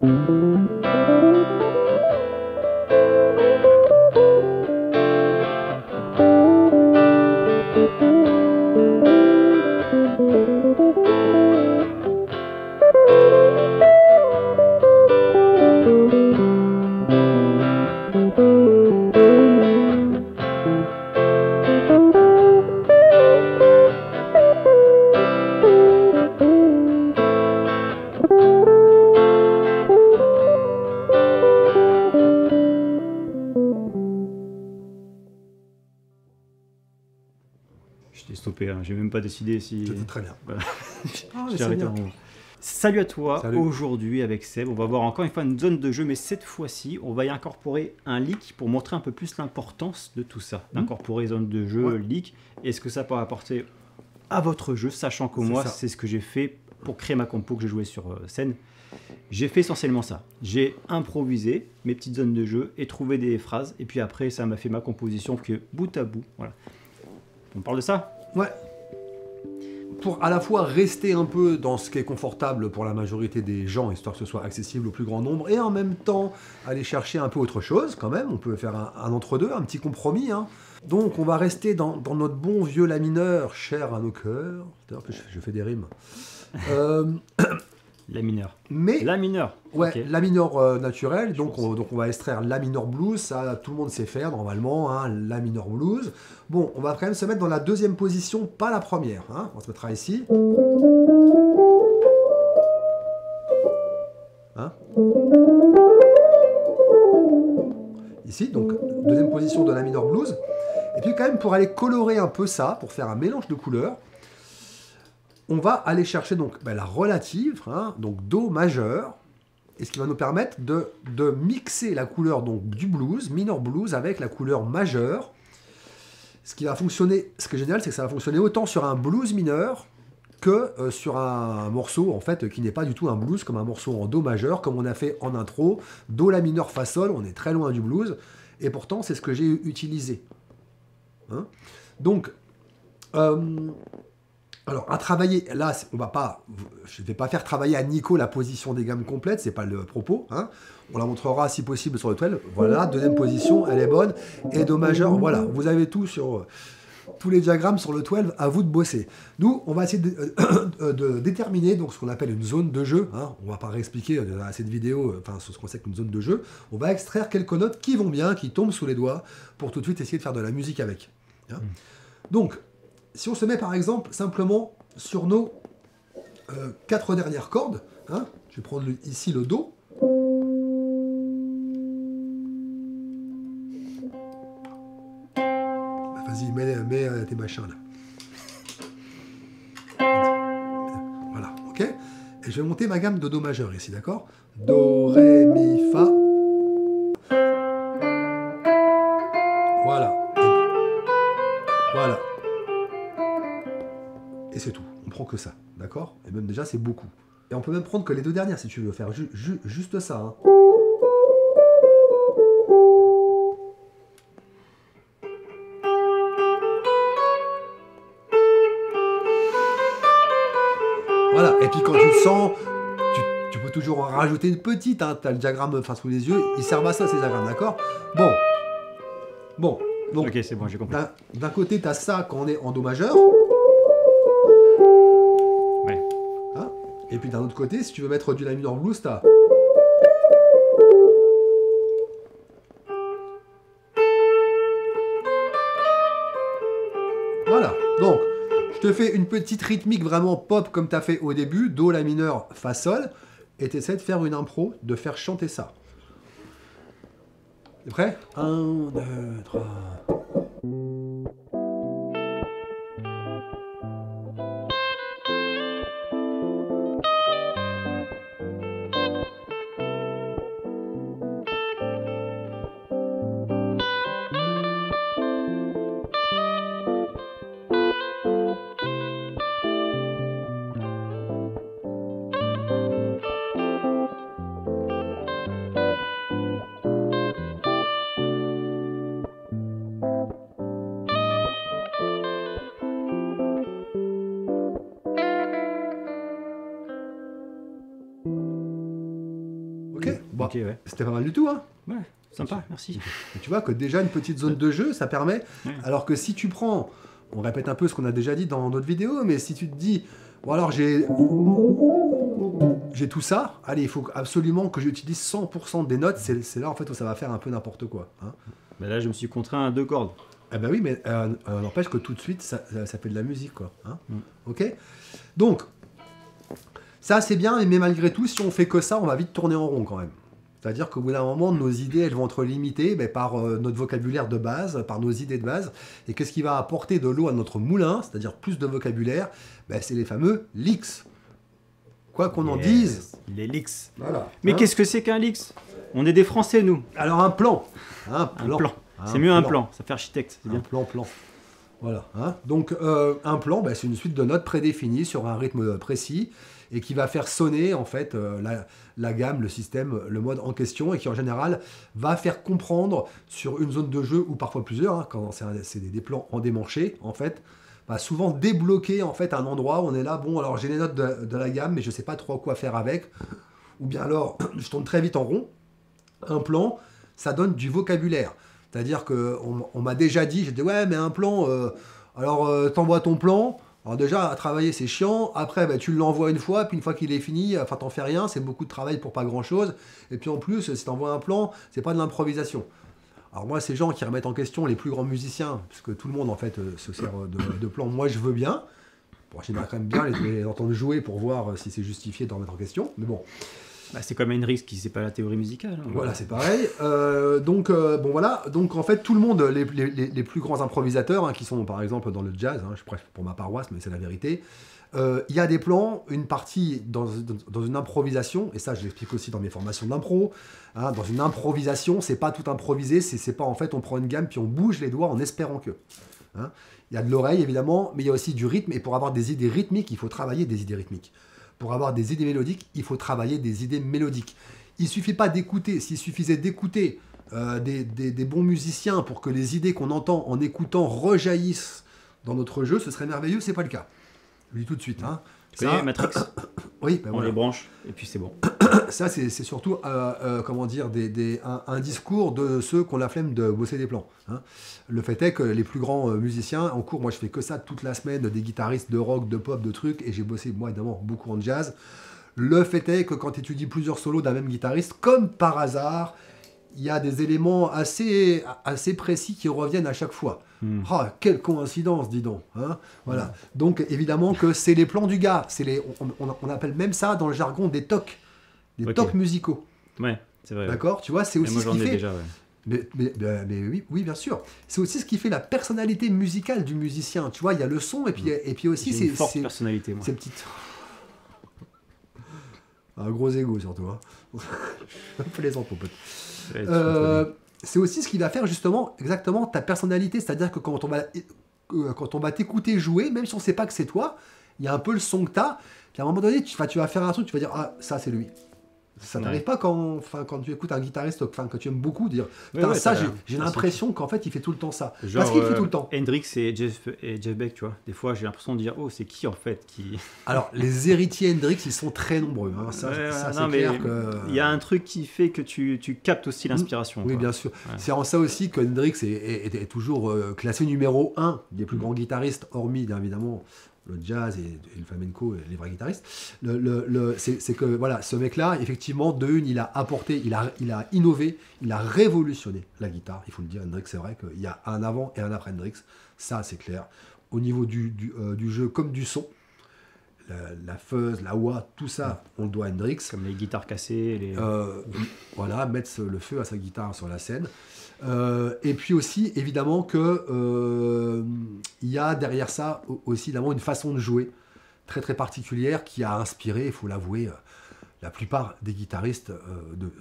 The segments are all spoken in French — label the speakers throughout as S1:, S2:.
S1: Je t'ai stoppé, hein. J'ai même pas décidé si...
S2: C'était très bien.
S1: Voilà.
S2: Ah,
S1: Je t'ai arrêté
S2: bien.
S1: un moment. Salut à toi,
S2: Salut.
S1: Aujourd'hui avec Seb, on va voir encore une fois une zone de jeu, mais cette fois-ci, on va y incorporer un leak pour montrer un peu plus l'importance de tout ça, d'incorporer zone de jeu,
S2: Ouais.
S1: leak, et ce que ça peut apporter à votre jeu, sachant que
S2: C'est
S1: moi,
S2: ça.
S1: c'est ce que j'ai fait pour créer ma compo que j'ai joué sur scène. J'ai fait essentiellement ça. J'ai improvisé mes petites zones de jeu et trouvé des phrases, et puis après, ça m'a fait ma composition que bout à bout, voilà. On parle de ça?
S2: Ouais. Pour à la fois rester un peu dans ce qui est confortable pour la majorité des gens, histoire que ce soit accessible au plus grand nombre, et en même temps aller chercher un peu autre chose quand même. On peut faire un entre-deux, un petit compromis. Hein. Donc on va rester dans notre bon vieux la mineur, cher à nos cœurs. C'est-à-dire que je fais des rimes.
S1: La mineure.
S2: Mais
S1: La mineure.
S2: ouais,
S1: Ok.
S2: la mineur naturelle, donc
S1: pense.
S2: on va extraire la mineur blues, ça tout le monde sait faire normalement, hein, la mineur blues. Bon, on va quand même se mettre dans la deuxième position, pas la première. Hein. On se mettra ici. Hein. Ici, donc deuxième position de la mineur blues. Et puis quand même pour aller colorer un peu ça, pour faire un mélange de couleurs, on va aller chercher donc la relative, hein, donc Do majeur, et ce qui va nous permettre de mixer la couleur donc, du blues, minor blues, avec la couleur majeure. Ce qui va fonctionner, ce qui est génial, c'est que ça va fonctionner autant sur un blues mineur que sur un morceau en fait qui n'est pas du tout un blues, comme un morceau en Do majeur, comme on a fait en intro, Do la mineur fa sol, on est très loin du blues, et pourtant c'est ce que j'ai utilisé. Hein, donc, alors, à travailler, là, je ne vais pas faire travailler à Nico la position des gammes complètes, c'est pas le propos. Hein. On la montrera si possible sur le 12. Voilà, deuxième position, elle est bonne. Et Do majeur, voilà, vous avez tout sur tous les diagrammes sur le 12, à vous de bosser. Nous, on va essayer de déterminer donc, ce qu'on appelle une zone de jeu. Hein. On ne va pas réexpliquer dans cette vidéo sur ce qu'on sait qu'une zone de jeu. On va extraire quelques notes qui vont bien, qui tombent sous les doigts, pour tout de suite essayer de faire de la musique avec. Hein. Donc, si on se met par exemple simplement sur nos 4 dernières cordes, hein, je vais prendre ici le Do. Vas-y, mets tes machins là. Voilà, ok. Et je vais monter ma gamme de Do majeur ici, d'accord? Do, Ré, Mi, Fa. Voilà. Voilà. Et c'est tout. On prend que ça, d'accord? Et même déjà, c'est beaucoup. Et on peut même prendre que les 2 dernières, si tu veux faire juste ça. Hein. Voilà. Et puis quand tu le sens, tu peux toujours en rajouter une petite. Hein. Tu as le diagramme sous les yeux. Ils servent à ça, ces diagrammes, d'accord? Bon. Donc,
S1: Ok, c'est bon, j'ai compris.
S2: D'un côté, tu as ça quand on est en Do majeur.
S1: Ouais.
S2: Hein, et puis d'un autre côté, si tu veux mettre du la mineur blues, tu as... Voilà. Donc, je te fais une petite rythmique vraiment pop comme tu as fait au début. Do, la mineur, Fa, sol. Et tu essaies de faire une impro, de faire chanter ça. T'es prêt? 1, 2, 3... Ok, bon,
S1: Ok, ouais.
S2: c'était pas mal du tout, hein.
S1: Ouais, sympa, merci.
S2: Et tu vois que déjà une petite zone de jeu, ça permet.
S1: Ouais.
S2: Alors que si tu prends, on répète un peu ce qu'on a déjà dit dans d'autres vidéos, mais si tu te dis, bon alors j'ai tout ça, allez, il faut absolument que j'utilise 100% des notes, c'est là en fait où ça va faire un peu n'importe quoi. Hein.
S1: Mais là, je me suis contraint à 2 cordes.
S2: Eh ben oui, mais n'empêche que tout de suite, ça fait de la musique, quoi. Hein.
S1: Mm.
S2: Ok. Donc, ça c'est bien, mais malgré tout, si on fait que ça, on va vite tourner en rond quand même. C'est-à-dire qu'au bout d'un moment, nos idées, elles vont être limitées par notre vocabulaire de base, par nos idées de base. Et qu'est-ce qui va apporter de l'eau à notre moulin, c'est-à-dire plus de vocabulaire, c'est les fameux leaks. Quoi qu'on en dise.
S1: Les leaks.
S2: Voilà.
S1: Mais
S2: Hein.
S1: qu'est-ce que c'est qu'un leaks? On est des Français, nous.
S2: Alors un plan.
S1: Un plan. C'est mieux un plan. Ça fait architecte, c'est
S2: Un
S1: bien.
S2: plan. Voilà. Hein. Donc un plan, c'est une suite de notes prédéfinies sur un rythme précis et qui va faire sonner en fait la gamme, le système, le mode en question et qui en général va faire comprendre sur une zone de jeu ou parfois plusieurs, hein, quand c'est des plans en démanché en fait, va souvent débloquer en fait un endroit où on est là, bon alors j'ai les notes de la gamme mais je sais pas trop quoi faire avec, ou bien alors je tourne très vite en rond. Un plan, ça donne du vocabulaire. C'est-à-dire qu'on m'a déjà dit, j'ai dit ouais mais un plan, t'envoies ton plan, alors déjà à travailler c'est chiant, après tu l'envoies une fois, puis une fois qu'il est fini, t'en fais rien, c'est beaucoup de travail pour pas grand-chose, et puis en plus si t'envoies un plan, c'est pas de l'improvisation. Alors moi ces gens qui remettent en question les plus grands musiciens, puisque tout le monde en fait se sert de plans, moi je veux bien, bon, j'aimerais quand même bien les entendre jouer pour voir si c'est justifié d'en mettre en question, mais bon.
S1: Bah, c'est comme Hendrix qui sait pas la théorie musicale. Hein.
S2: Voilà, c'est pareil. Donc voilà. Donc en fait, tout le monde, les plus grands improvisateurs, hein, qui sont par exemple dans le jazz, hein, je prêche pour ma paroisse, mais c'est la vérité. Il y a des plans, une partie dans une improvisation, et ça je l'explique aussi dans mes formations d'impro. Hein, dans une improvisation, c'est pas tout improvisé, c'est pas en fait on prend une gamme puis on bouge les doigts en espérant que. Hein. Il y a de l'oreille évidemment, mais il y a aussi du rythme. Et pour avoir des idées rythmiques, il faut travailler des idées rythmiques. Pour avoir des idées mélodiques, il faut travailler des idées mélodiques. Il ne suffit pas d'écouter. S'il suffisait d'écouter des bons musiciens pour que les idées qu'on entend en écoutant rejaillissent dans notre jeu, ce serait merveilleux. C'est pas le cas. Je le dis tout de suite. Hein.
S1: Tu connais Matrix?
S2: Oui,
S1: On
S2: voilà.
S1: les branche et puis c'est bon.
S2: Ça, c'est surtout comment dire, un discours de ceux qui ont la flemme de bosser des plans. Hein. Le fait est que les plus grands musiciens, en cours, moi je fais que ça toute la semaine, des guitaristes de rock, de pop, de trucs, et j'ai bossé, moi évidemment, beaucoup en jazz. Le fait est que quand tu étudies plusieurs solos d'un même guitariste, comme par hasard, il y a des éléments assez précis qui reviennent à chaque fois. Ah, quelle coïncidence, dis donc. Hein, voilà. Donc évidemment que c'est les plans du gars. On appelle même ça dans le jargon des tocs. Des tocs musicaux.
S1: Ouais, c'est vrai.
S2: D'accord. Tu vois, c'est aussi ce qui fait...
S1: Déjà, ouais.
S2: Mais oui, bien sûr. C'est aussi ce qui fait la personnalité musicale du musicien. Tu vois, il y a le son et puis aussi
S1: J'ai une forte personnalité, moi.
S2: Ces petites... Un gros ego surtout. Hein. Plaisant, mon pote. C'est aussi ce qui va faire justement exactement ta personnalité. C'est-à-dire que quand on va t'écouter jouer, même si on ne sait pas que c'est toi, il y a un peu le son que tu as. Puis à un moment donné, tu vas faire un truc, tu vas dire « Ah, ça, c'est lui ». Ça t'arrive pas quand tu écoutes un guitariste que tu aimes beaucoup, dire ça, j'ai l'impression qu'en fait il fait tout le temps ça.
S1: Genre,
S2: parce qu'il fait tout le temps.
S1: Hendrix et Jeff Beck, tu vois. Des fois j'ai l'impression de dire oh c'est qui en fait qui.
S2: Alors les héritiers Hendrix ils sont très nombreux. Hein. Ça c'est clair que.
S1: Il y a un truc qui fait que tu captes aussi l'inspiration.
S2: Oui, bien sûr. Ouais. C'est en ça aussi que Hendrix est toujours classé numéro 1 des plus grands guitaristes, hormis bien évidemment le jazz et le flamenco et les vrais guitaristes. C'est que voilà, ce mec-là, effectivement, il a apporté, il a innové, il a révolutionné la guitare. Il faut le dire, Hendrix, c'est vrai qu'il y a un avant et un après Hendrix. Ça, c'est clair. Au niveau du jeu comme du son, la fuzz, la wah, tout ça, on le doit à Hendrix.
S1: Comme les guitares cassées.
S2: Voilà, mettre le feu à sa guitare sur la scène. Et puis aussi, évidemment, que il y a derrière ça aussi une façon de jouer très très particulière qui a inspiré, il faut l'avouer, la plupart des guitaristes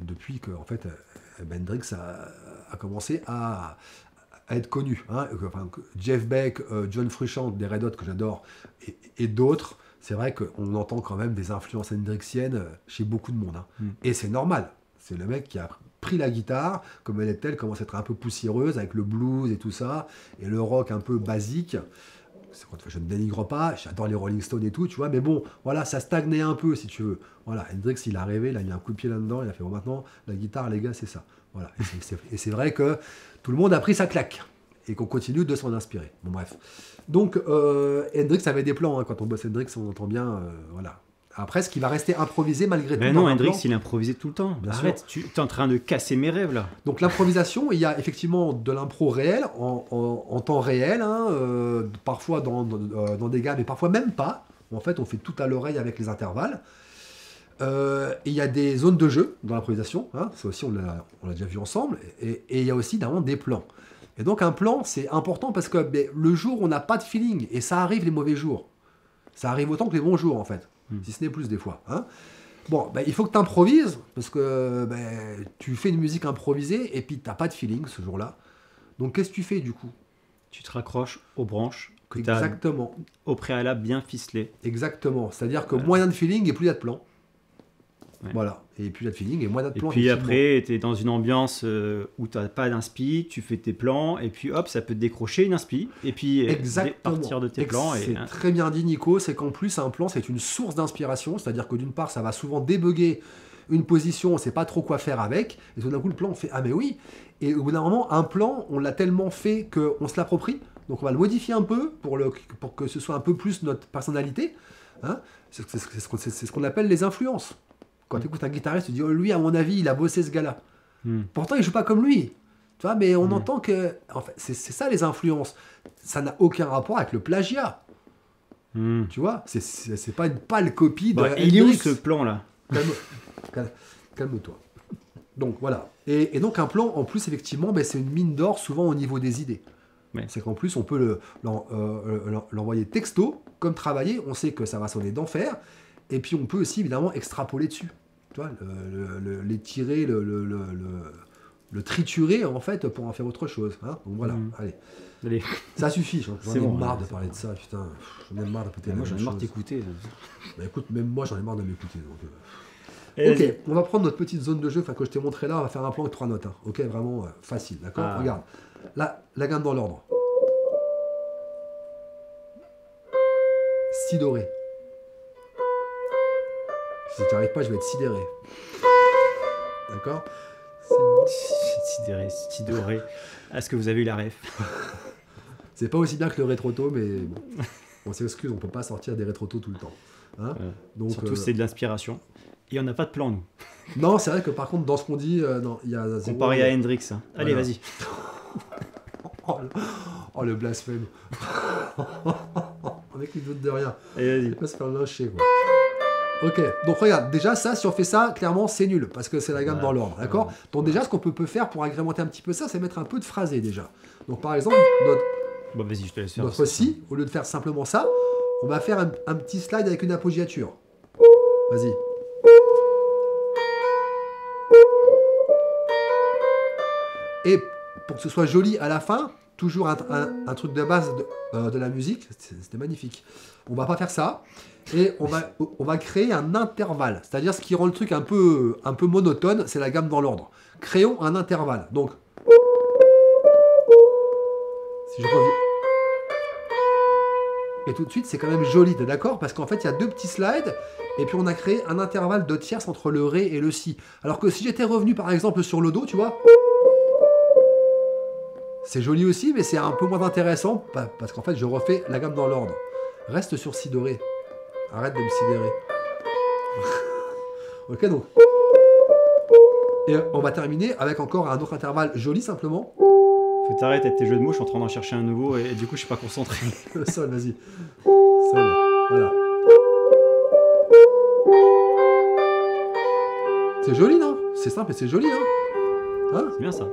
S2: depuis que en fait, Hendrix a commencé à être connu. Hein. Enfin, Jeff Beck, John Frusciante des Red Hot que j'adore et d'autres. C'est vrai qu'on entend quand même des influences hendrixiennes chez beaucoup de monde. Hein. Et c'est normal. C'est le mec qui a pris la guitare, comme elle commence à être un peu poussiéreuse, avec le blues et tout ça, et le rock un peu basique. je ne dénigre pas, j'adore les Rolling Stones et tout, tu vois, mais bon, voilà, ça stagnait un peu, si tu veux. Voilà, Hendrix, il a rêvé, il a mis un coup de pied là-dedans, il a fait, bon, maintenant, la guitare, les gars, c'est ça. Voilà, et c'est vrai que tout le monde a pris sa claque, et qu'on continue de s'en inspirer. Bon, bref. Donc, Hendrix avait des plans, hein. Quand on bosse Hendrix, on entend bien, voilà. Après, ce qui va rester improvisé malgré tout.
S1: Mais non, Hendrix, il improvisait tout le temps.
S2: Bien
S1: Arrête, tu es en train de casser mes rêves là.
S2: Donc l'improvisation, il y a effectivement de l'impro réel, en temps réel, hein, parfois dans des gammes, mais parfois même pas. En fait, on fait tout à l'oreille avec les intervalles. Il y a des zones de jeu dans l'improvisation, hein, ça aussi on l'a déjà vu ensemble, et il y a aussi évidemment des plans. Et donc un plan, c'est important parce que le jour où on n'a pas de feeling, et ça arrive les mauvais jours, ça arrive autant que les bons jours en fait. Si ce n'est plus des fois. Hein. Bon, il faut que tu improvises, parce que tu fais une musique improvisée, et puis tu n'as pas de feeling ce jour-là. Donc qu'est-ce que tu fais du coup?
S1: Tu te raccroches aux branches que tu as au préalable bien ficelées.
S2: Exactement. C'est-à-dire que moins il y a de feeling, et plus il y a de plan.
S1: Ouais.
S2: Voilà. Et plus il y a de feeling, et moins il y a de plan.
S1: Et puis après, tu es dans une ambiance où tu n'as pas d'inspi, tu fais tes plans, et puis hop, ça peut te décrocher une inspi, et puis partir de tes plans.
S2: C'est très bien dit, Nico, c'est qu'en plus, un plan, c'est une source d'inspiration, c'est-à-dire que d'une part, ça va souvent débugger une position, on ne sait pas trop quoi faire avec, et tout d'un coup, le plan, on fait « Ah mais oui !» Et au bout d'un moment, un plan, on l'a tellement fait qu'on se l'approprie, donc on va le modifier un peu pour que ce soit un peu plus notre personnalité. Hein. C'est ce qu'on appelle les influences. Quand tu écoutes un guitariste, tu dis, oh, lui, à mon avis, il a bossé ce gars-là. Pourtant, il joue pas comme lui. Tu vois, mais on entend que... En fait, c'est ça, les influences. Ça n'a aucun rapport avec le plagiat. Tu vois, c'est pas une pâle copie de...
S1: il est où ce plan, là?
S2: Calme-toi. Donc, voilà. Et donc, un plan, en plus, effectivement, c'est une mine d'or, souvent au niveau des idées. Ouais. C'est qu'en plus, on peut l'envoyer texto, comme travailler, on sait que ça va sonner d'enfer, et puis on peut aussi, évidemment, extrapoler dessus. Tu vois, l'étirer, le triturer, en fait, pour en faire autre chose. Hein. Donc voilà, allez. Ça suffit, j'en ai marre de parler de ça, putain. J'en ai marre de péter.
S1: Moi, j'en ai marre de t'écouter.
S2: Écoute, même moi, j'en ai marre de m'écouter. Ok, on va prendre notre petite zone de jeu, que je t'ai montré là, on va faire un plan avec 3 notes. Hein. Ok, vraiment facile, d'accord. Regarde, là, la gamme dans l'ordre. Si doré. Si tu n'arrives pas, je vais être sidéré. D'accord?
S1: Sidéré. Est-ce que vous avez eu la ref?
S2: C'est pas aussi bien que le rétroto, mais bon. On s'excuse, on peut pas sortir des rétrotos tout le temps. Hein.
S1: Donc, surtout, c'est de l'inspiration. Et on n'a pas de plan, nous.
S2: Non, c'est vrai que par contre, dans ce qu'on dit, il y a...
S1: Comparé à Hendrix. Hein. Allez, vas-y.
S2: Oh, le blasphème. On est qui doute de rien.
S1: Allez, vas-y.
S2: Il va se faire lyncher, quoi. Ok, donc regarde, déjà ça, si on fait ça, clairement c'est nul, parce que c'est la gamme dans l'ordre, d'accord? Donc déjà, ce qu'on peut faire pour agrémenter un petit peu ça, c'est mettre un peu de phrasé déjà. Donc par exemple,
S1: vas-y, je te laisse faire
S2: notre si, au lieu de faire simplement ça, on va faire un petit slide avec une appoggiature. Vas-y. Et pour que ce soit joli à la fin, toujours un truc de base de la musique, c'était magnifique. On va pas faire ça, et on va créer un intervalle, c'est-à-dire ce qui rend le truc un peu monotone, c'est la gamme dans l'ordre. Créons un intervalle. Donc, si je reviens, et tout de suite c'est quand même joli, t'es d'accord? Parce qu'en fait il y a 2 petits slides, et puis on a créé un intervalle de tierces entre le ré et le si. Alors que si j'étais revenu par exemple sur le do, tu vois, c'est joli aussi, mais c'est un peu moins intéressant, parce qu'en fait je refais la gamme dans l'ordre. Reste sur si doré. Arrête de me sidérer. Ok, donc. Et on va terminer avec encore un autre intervalle joli, simplement.
S1: Faut t'arrêter avec tes jeux de mots, je suis en train d'en chercher un nouveau, et du coup je suis pas concentré.
S2: Le sol, vas-y. Sol, voilà. C'est joli, non? C'est simple et c'est joli, hein?
S1: C'est bien ça.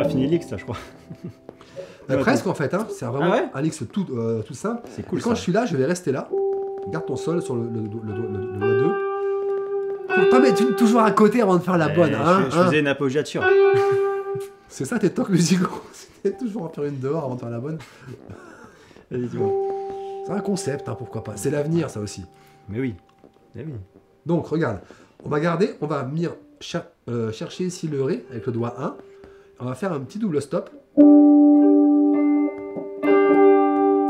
S1: Fini l'X, je crois.
S2: Presque en fait, hein. C'est vraiment un X tout simple.
S1: C'est cool.
S2: Et quand je suis là, je vais rester là. Garde ton sol sur le doigt 2. Faut pas mettre une toujours à côté avant de faire la bonne.
S1: Je faisais une appoggiature.
S2: C'est ça tes tocs musicaux? C'était toujours en faire une dehors avant de faire la bonne.
S1: Vas-y, dis-moi.
S2: C'est un concept, hein, pourquoi pas. C'est l'avenir, ça aussi.
S1: Mais oui. Eh oui.
S2: Donc, regarde. On va garder, on va venir chercher ici le Ré avec le doigt 1. On va faire un petit double stop.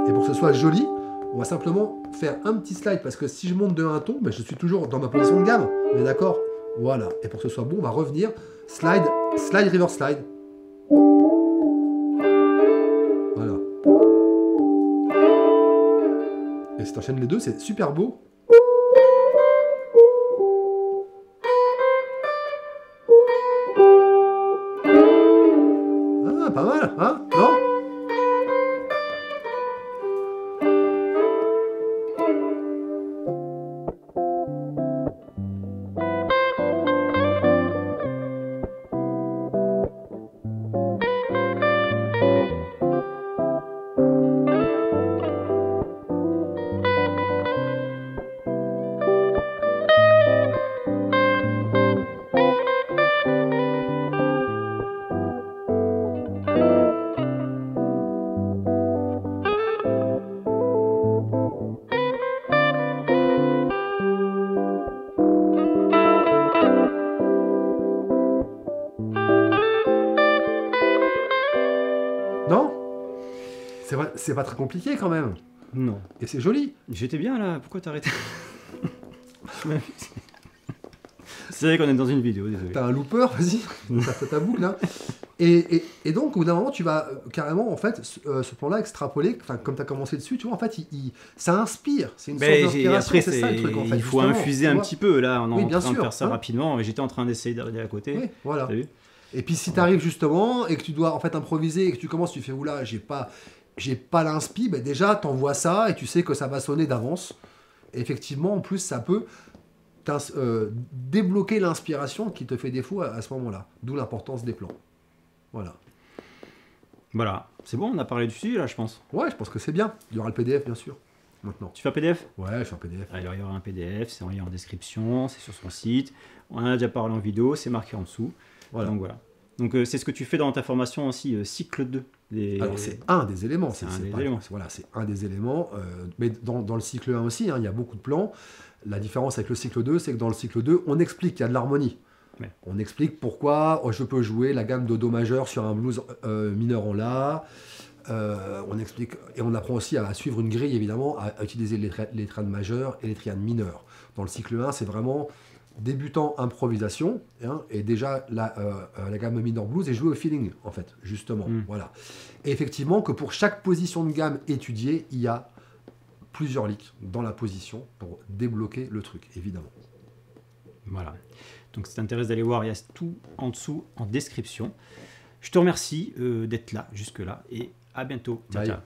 S2: Et pour que ce soit joli, on va simplement faire un petit slide, parce que si je monte de un ton, ben je suis toujours dans ma position de gamme. On est d'accord? Voilà. Et pour que ce soit bon, on va revenir. Slide, slide, reverse slide. Voilà. Et si tu enchaînes les deux, c'est super beau. Ah, pas mal, hein? Non? Non? C'est pas très compliqué quand même.
S1: Non.
S2: Et c'est joli.
S1: J'étais bien là, pourquoi t'as arrêté? C'est vrai qu'on est dans une vidéo, désolé.
S2: T'as un looper, vas-y, t'as fait ta boucle là. Et donc au bout d'un moment, tu vas carrément en fait ce plan-là extrapoler. Enfin, comme t'as commencé dessus, tu vois, en fait, ça inspire. C'est une sorte d'inspiration.
S1: Après,
S2: c'est ça le truc en fait.
S1: il faut
S2: justement,
S1: infuser
S2: tu
S1: un
S2: vois.
S1: petit peu. Là, on est
S2: Oui,
S1: en
S2: bien
S1: train de
S2: sûr,
S1: faire ça
S2: hein.
S1: rapidement, mais j'étais en train d'essayer d'aller à côté.
S2: Oui, voilà.
S1: T'as vu?
S2: Et puis si t'arrives justement et que tu dois en fait improviser et que tu commences, tu fais oula, j'ai pas l'inspi, ben déjà t'envoies ça et tu sais que ça va sonner d'avance. Et effectivement, en plus, ça peut débloquer l'inspiration qui te fait défaut à ce moment-là. D'où l'importance des plans. Voilà.
S1: Voilà, c'est bon, on a parlé du sujet là, je pense.
S2: Ouais, je pense que c'est bien. Il y aura le PDF, bien sûr, maintenant.
S1: Tu fais un PDF?
S2: Ouais, je fais un PDF.
S1: Alors, il y aura un PDF, c'est en lien en description, c'est sur son site. On en a déjà parlé en vidéo, c'est marqué en dessous.
S2: Voilà.
S1: Donc voilà. Donc c'est ce que tu fais dans ta formation aussi, cycle 2.
S2: Alors c'est un des éléments.
S1: C'est un des éléments.
S2: Voilà, c'est un des éléments. Mais dans le cycle 1 aussi, hein, il y a beaucoup de plans. La différence avec le cycle 2, c'est que dans le cycle 2, on explique qu'il y a de l'harmonie.
S1: Ouais.
S2: On explique pourquoi je peux jouer la gamme de Do majeur sur un blues mineur en La. On explique, et on apprend aussi à suivre une grille, évidemment, à utiliser les triades majeures et les triades mineures. Dans le cycle 1, c'est vraiment débutant improvisation, hein, et déjà la gamme mineur blues est jouée au feeling, en fait, justement. Voilà. Et effectivement, que pour chaque position de gamme étudiée, il y a plusieurs licks dans la position pour débloquer le truc, évidemment.
S1: Voilà. Donc si t'intéresse d'aller voir, il y a tout en dessous en description. Je te remercie d'être là jusque-là et à bientôt. Ciao,
S2: Bye.
S1: ciao.